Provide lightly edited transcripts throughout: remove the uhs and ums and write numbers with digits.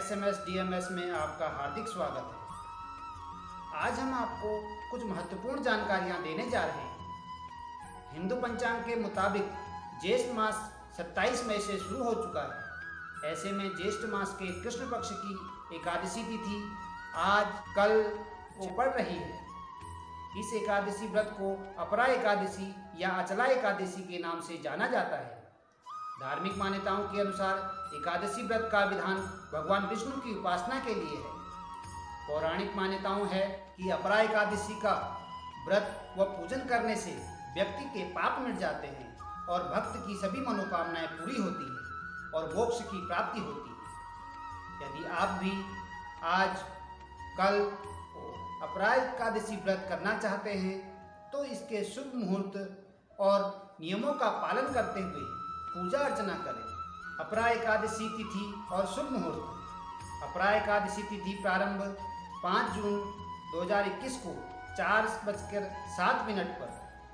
SMS DMS में आपका हार्दिक स्वागत है। आज हम आपको कुछ महत्वपूर्ण जानकारियां देने जा रहे हैं। हिंदू पंचांग के मुताबिक ज्येष्ठ मास 27 मई से शुरू हो चुका है। ऐसे में ज्येष्ठ मास के कृष्ण पक्ष की एकादशी तिथि आज कल को पड़ रही है। इस एकादशी व्रत को अपरा एकादशी या अचला एकादशी के नाम से जाना जाता है। धार्मिक मान्यताओं के अनुसार एकादशी व्रत का विधान भगवान विष्णु की उपासना के लिए है। पौराणिक मान्यताओं है कि अपरा एकादशी का व्रत व पूजन करने से व्यक्ति के पाप मिट जाते हैं और भक्त की सभी मनोकामनाएं पूरी होती हैं और मोक्ष की प्राप्ति होती है। यदि आप भी आज कल अपरा एकादशी व्रत करना चाहते हैं तो इसके शुभ मुहूर्त और नियमों का पालन करते हुए पूजा अर्चना करें। अपरा एकादशी तिथि और शुभ मुहूर्त। अपरा एकादशी तिथि प्रारंभ 5 जून 2021 को 4:07 पर।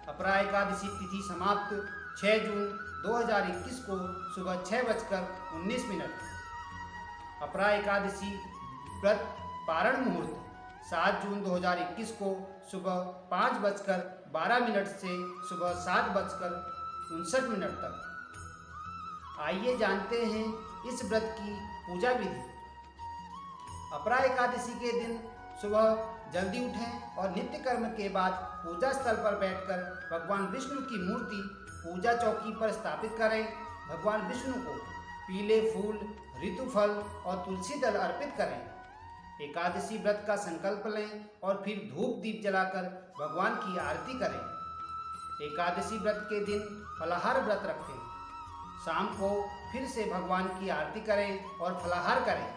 अपरा एकादशी तिथि समाप्त 6 जून 2021 को सुबह 6:19। अपरा एकादशी व्रत पारण मुहूर्त 7 जून 2021 को सुबह 5:12 से सुबह 7:59 तक। आइए जानते हैं इस व्रत की पूजा विधि। अपरा एकादशी के दिन सुबह जल्दी उठें और नित्य कर्म के बाद पूजा स्थल पर बैठकर भगवान विष्णु की मूर्ति पूजा चौकी पर स्थापित करें। भगवान विष्णु को पीले फूल, ऋतुफल और तुलसी दल अर्पित करें। एकादशी व्रत का संकल्प लें और फिर धूप दीप जलाकर भगवान की आरती करें। एकादशी व्रत के दिन फलाहार व्रत रखें। शाम को फिर से भगवान की आरती करें और फलाहार करें।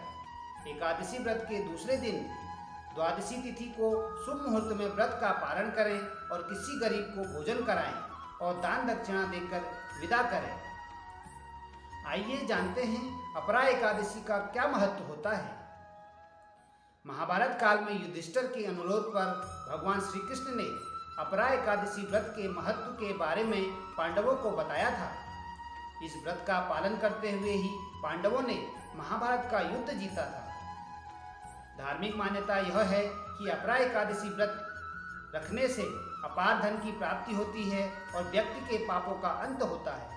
एकादशी व्रत के दूसरे दिन द्वादशी तिथि को शुभ मुहूर्त में व्रत का पारण करें और किसी गरीब को भोजन कराएं और दान दक्षिणा देकर विदा करें। आइए जानते हैं अपरा एकादशी का क्या महत्व होता है। महाभारत काल में युधिष्ठिर के अनुरोध पर भगवान श्री कृष्ण ने अपरा एकादशी व्रत के महत्व के बारे में पांडवों को बताया था। इस व्रत का पालन करते हुए ही पांडवों ने महाभारत का युद्ध जीता था। धार्मिक मान्यता यह है कि अपरा एकादशी व्रत रखने से अपार धन की प्राप्ति होती है और व्यक्ति के पापों का अंत होता है।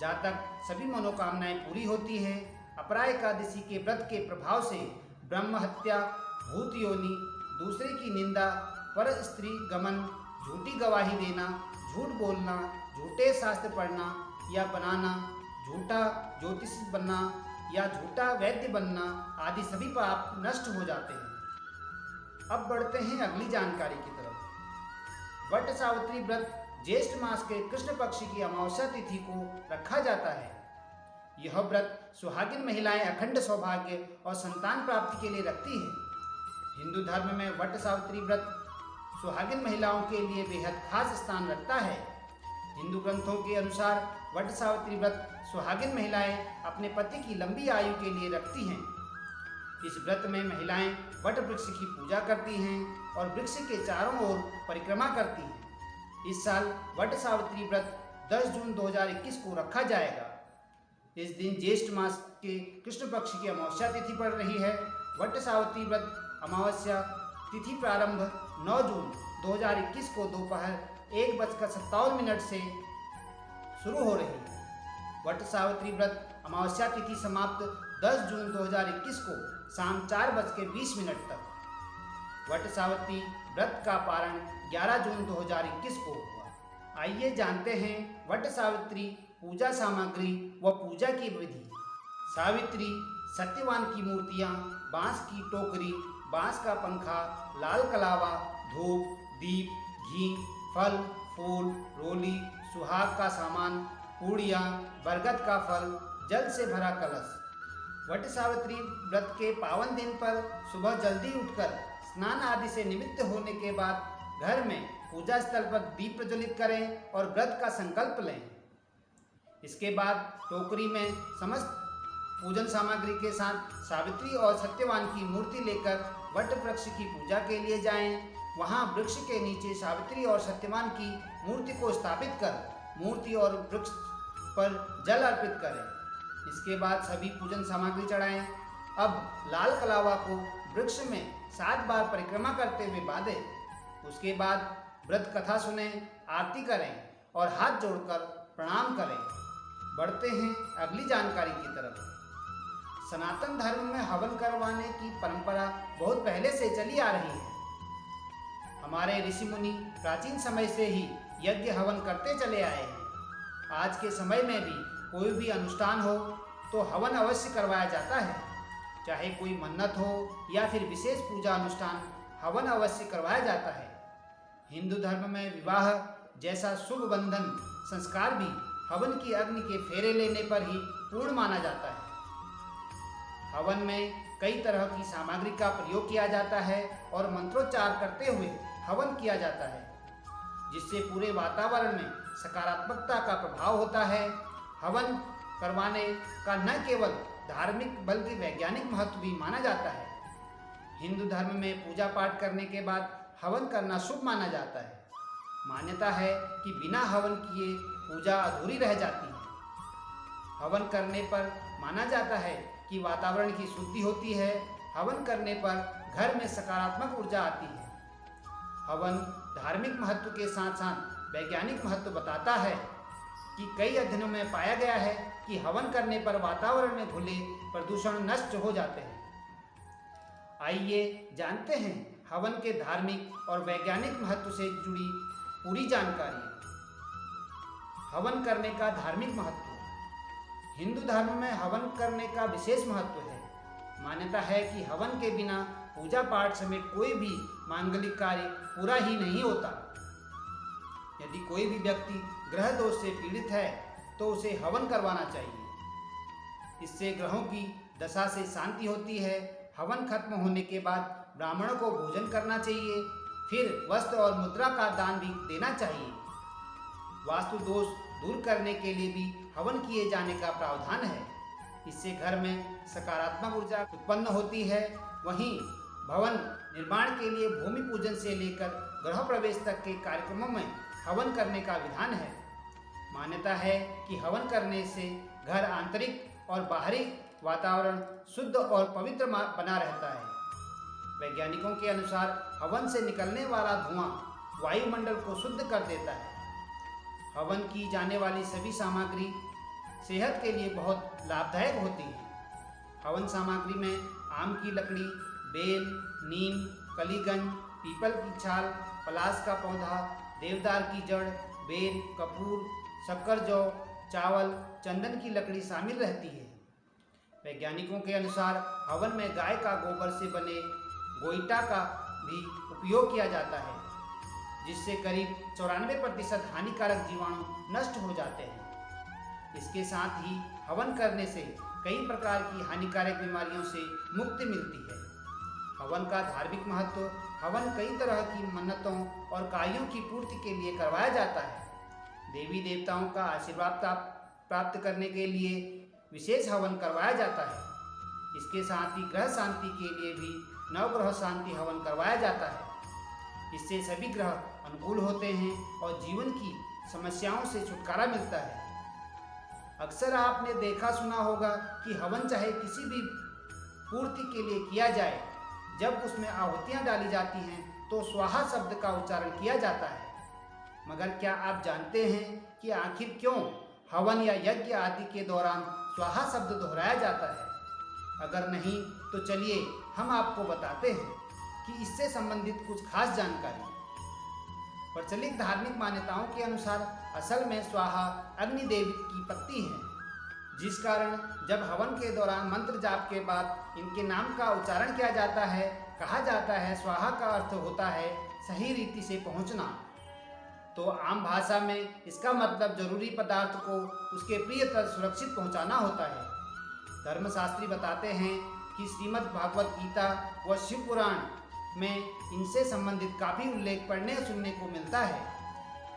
जातक सभी मनोकामनाएं पूरी होती है। अपरा एकादशी के व्रत के प्रभाव से ब्रह्म हत्या, भूत योनि, दूसरे की निंदा, पर स्त्री गमन, झूठी गवाही देना, झूठ बोलना, झूठे शास्त्र पढ़ना या बनाना, झूठा ज्योतिष बनना या झूठा वैद्य बनना आदि सभी पाप नष्ट हो जाते हैं। अब बढ़ते हैं अगली जानकारी की तरफ। वट सावित्री व्रत ज्येष्ठ मास के कृष्ण पक्ष की अमावस्या तिथि को रखा जाता है। यह व्रत सुहागिन महिलाएं अखंड सौभाग्य और संतान प्राप्ति के लिए रखती है। हिंदू धर्म में वट सावित्री व्रत सुहागिन महिलाओं के लिए बेहद खास स्थान रखता है। हिंदू ग्रंथों के अनुसार वट सावित्री व्रत सुहागिन महिलाएं अपने पति की लंबी आयु के लिए रखती हैं। इस व्रत में महिलाएं वट वृक्ष की पूजा करती हैं और वृक्ष के चारों ओर परिक्रमा करती हैं। इस साल वट सावित्री व्रत 10 जून 2021 को रखा जाएगा। इस दिन ज्येष्ठ मास के कृष्ण पक्ष की अमावस्या तिथि पड़ रही है। वट सावित्री व्रत अमावस्या तिथि प्रारंभ 9 जून 2021 को दोपहर 1:57 से शुरू हो रही है। वट सावित्री व्रत अमावस्या तिथि समाप्त 10 जून 2021 को शाम 4:20 तक। वट सावित्री व्रत का पारण 11 जून 2021 को हुआ। आइए जानते हैं वट सावित्री पूजा सामग्री व पूजा की विधि। सावित्री सत्यवान की मूर्तियाँ, बांस की टोकरी, बांस का पंखा, लाल कलावा, धूप, दीप, घी, फल, फूल, रोली, सुहाग का सामान, पूड़ियाँ, बरगद का फल, जल से भरा कलश। वट सावित्री व्रत के पावन दिन पर सुबह जल्दी उठकर स्नान आदि से निवृत्त होने के बाद घर में पूजा स्थल पर दीप प्रज्वलित करें और व्रत का संकल्प लें। इसके बाद टोकरी में समस्त पूजन सामग्री के साथ सावित्री और सत्यवान की मूर्ति लेकर वट वृक्ष की पूजा के लिए जाएं। वहां वृक्ष के नीचे सावित्री और सत्यवान की मूर्ति को स्थापित कर मूर्ति और वृक्ष पर जल अर्पित करें। इसके बाद सभी पूजन सामग्री चढ़ाएं। अब लाल कलावा को वृक्ष में 7 बार परिक्रमा करते हुए बांधे। उसके बाद व्रत कथा सुने, आरती करें और हाथ जोड़कर प्रणाम करें। बढ़ते हैं अगली जानकारी की तरफ। सनातन धर्म में हवन करवाने की परंपरा बहुत पहले से चली आ रही है। हमारे ऋषि मुनि प्राचीन समय से ही यज्ञ हवन करते चले आए हैं। आज के समय में भी कोई भी अनुष्ठान हो तो हवन अवश्य करवाया जाता है। चाहे कोई मन्नत हो या फिर विशेष पूजा अनुष्ठान, हवन अवश्य करवाया जाता है। हिंदू धर्म में विवाह जैसा शुभ बंधन संस्कार भी हवन की अग्नि के फेरे लेने पर ही पूर्ण माना जाता है। हवन में कई तरह की सामग्री का प्रयोग किया जाता है और मंत्रोच्चार करते हुए हवन किया जाता है, जिससे पूरे वातावरण में सकारात्मकता का प्रभाव होता है। हवन करवाने का न केवल धार्मिक बल्कि वैज्ञानिक महत्व भी माना जाता है। हिंदू धर्म में पूजा पाठ करने के बाद हवन करना शुभ माना जाता है। मान्यता है कि बिना हवन किए पूजा अधूरी रह जाती है। हवन करने पर माना जाता है कि वातावरण की शुद्धि होती है। हवन करने पर घर में सकारात्मक ऊर्जा आती है। हवन धार्मिक महत्व के साथ साथ वैज्ञानिक महत्व बताता है कि कई अध्ययनों में पाया गया है कि हवन करने पर वातावरण में घुले प्रदूषण नष्ट हो जाते हैं। आइए जानते हैं हवन के धार्मिक और वैज्ञानिक महत्व से जुड़ी पूरी जानकारी। हवन करने का धार्मिक महत्व। हिंदू धर्म में हवन करने का विशेष महत्व है। मान्यता है कि हवन के बिना पूजा पाठ समेत कोई भी मांगलिक कार्य पूरा ही नहीं होता। यदि कोई भी व्यक्ति ग्रह दोष से पीड़ित है तो उसे हवन करवाना चाहिए। इससे ग्रहों की दशा से शांति होती है। हवन खत्म होने के बाद ब्राह्मणों को भोजन करना चाहिए, फिर वस्त्र और मुद्रा का दान भी देना चाहिए। वास्तु दोष दूर करने के लिए भी हवन किए जाने का प्रावधान है। इससे घर में सकारात्मक ऊर्जा उत्पन्न होती है। वहीं भवन निर्माण के लिए भूमि पूजन से लेकर गृह प्रवेश तक के कार्यक्रमों में हवन करने का विधान है। मान्यता है कि हवन करने से घर आंतरिक और बाहरी वातावरण शुद्ध और पवित्र बना रहता है। वैज्ञानिकों के अनुसार हवन से निकलने वाला धुआं वायुमंडल को शुद्ध कर देता है। हवन की जाने वाली सभी सामग्री सेहत के लिए बहुत लाभदायक होती है। हवन सामग्री में आम की लकड़ी, बेल, नीम, कलीगंज, पीपल की छाल, पलाश का पौधा, देवदार की जड़, बेल, कपूर, शक्कर जौ, चावल, चंदन की लकड़ी शामिल रहती है। वैज्ञानिकों के अनुसार हवन में गाय का गोबर से बने गोइठा का भी उपयोग किया जाता है, जिससे करीब 94% हानिकारक जीवाणु नष्ट हो जाते हैं। इसके साथ ही हवन करने से कई प्रकार की हानिकारक बीमारियों से मुक्ति मिलती है। हवन का धार्मिक महत्व। हवन कई तरह की मन्नतों और कार्यों की पूर्ति के लिए करवाया जाता है। देवी देवताओं का आशीर्वाद प्राप्त करने के लिए विशेष हवन करवाया जाता है। इसके साथ ही ग्रह शांति के लिए भी नवग्रह शांति हवन करवाया जाता है। इससे सभी ग्रह अनुकूल होते हैं और जीवन की समस्याओं से छुटकारा मिलता है। अक्सर आपने देखा सुना होगा कि हवन चाहे किसी भी पूर्ति के लिए किया जाए, जब उसमें आहुतियाँ डाली जाती हैं तो स्वाहा शब्द का उच्चारण किया जाता है। मगर क्या आप जानते हैं कि आखिर क्यों हवन या यज्ञ आदि के दौरान स्वाहा शब्द दोहराया जाता है? अगर नहीं तो चलिए हम आपको बताते हैं कि इससे संबंधित कुछ खास जानकारी। प्रचलित धार्मिक मान्यताओं के अनुसार असल में स्वाहा अग्निदेव की पत्नी है, जिस कारण जब हवन के दौरान मंत्र जाप के बाद इनके नाम का उच्चारण किया जाता है। कहा जाता है स्वाहा का अर्थ होता है सही रीति से पहुंचना। तो आम भाषा में इसका मतलब जरूरी पदार्थ को उसके प्रिय तक सुरक्षित पहुंचाना होता है। धर्मशास्त्री बताते हैं कि श्रीमद् भागवत गीता व शिव पुराण में इनसे संबंधित काफ़ी उल्लेख पढ़ने सुनने को मिलता है।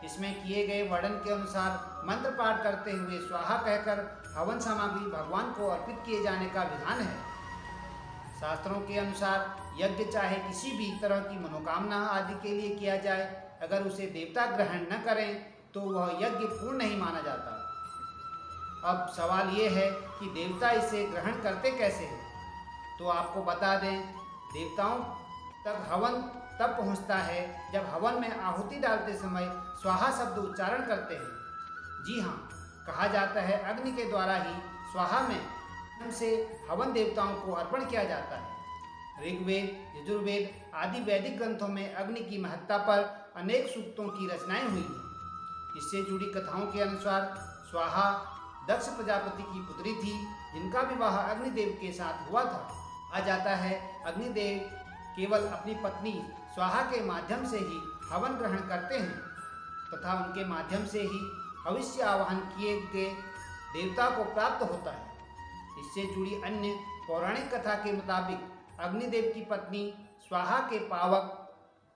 इसमें किए गए वर्णन के अनुसार मंत्र पाठ करते हुए स्वाहा कहकर हवन सामग्री भगवान को अर्पित किए जाने का विधान है। शास्त्रों के अनुसार यज्ञ चाहे किसी भी तरह की मनोकामना आदि के लिए किया जाए, अगर उसे देवता ग्रहण न करें तो वह यज्ञ पूर्ण नहीं माना जाता। अब सवाल ये है कि देवता इसे ग्रहण करते कैसे हैं? तो आपको बता दें, देवताओं तक हवन तब पहुंचता है जब हवन में आहुति डालते समय स्वाहा शब्द उच्चारण करते हैं। जी हाँ, कहा जाता है अग्नि के द्वारा ही स्वाहा में से हवन देवताओं को अर्पण किया जाता है। ऋग्वेद, यजुर्वेद आदि वैदिक ग्रंथों में अग्नि की महत्ता पर अनेक सूक्तों की रचनाएं हुई हैं। इससे जुड़ी कथाओं के अनुसार स्वाहा दक्ष प्रजापति की पुत्री थी, जिनका विवाह अग्निदेव के साथ हुआ था। कहा जाता है अग्निदेव केवल अपनी पत्नी स्वाहा के माध्यम से ही हवन ग्रहण करते हैं तथा उनके माध्यम से ही भविष्य आवाहन किए गए देवता को प्राप्त होता है। इससे जुड़ी अन्य पौराणिक कथा के मुताबिक अग्निदेव की पत्नी स्वाहा के पावक,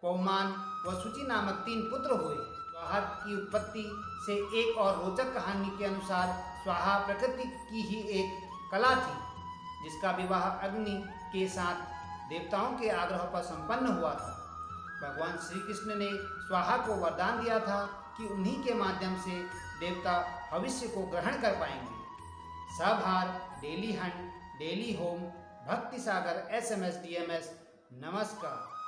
पौमान व शुचि नामक 3 पुत्र हुए। स्वाहा की उत्पत्ति से एक और रोचक कहानी के अनुसार स्वाहा प्रकृति की ही एक कला थी, जिसका विवाह अग्नि के साथ देवताओं के आग्रह पर संपन्न हुआ था। भगवान श्री कृष्ण ने स्वाहा को वरदान दिया था कि उन्हीं के माध्यम से देवता भविष्य को ग्रहण कर पाएंगे। सभार, डेली हंट, डेली होम, भक्ति सागर SMS DMS। नमस्कार।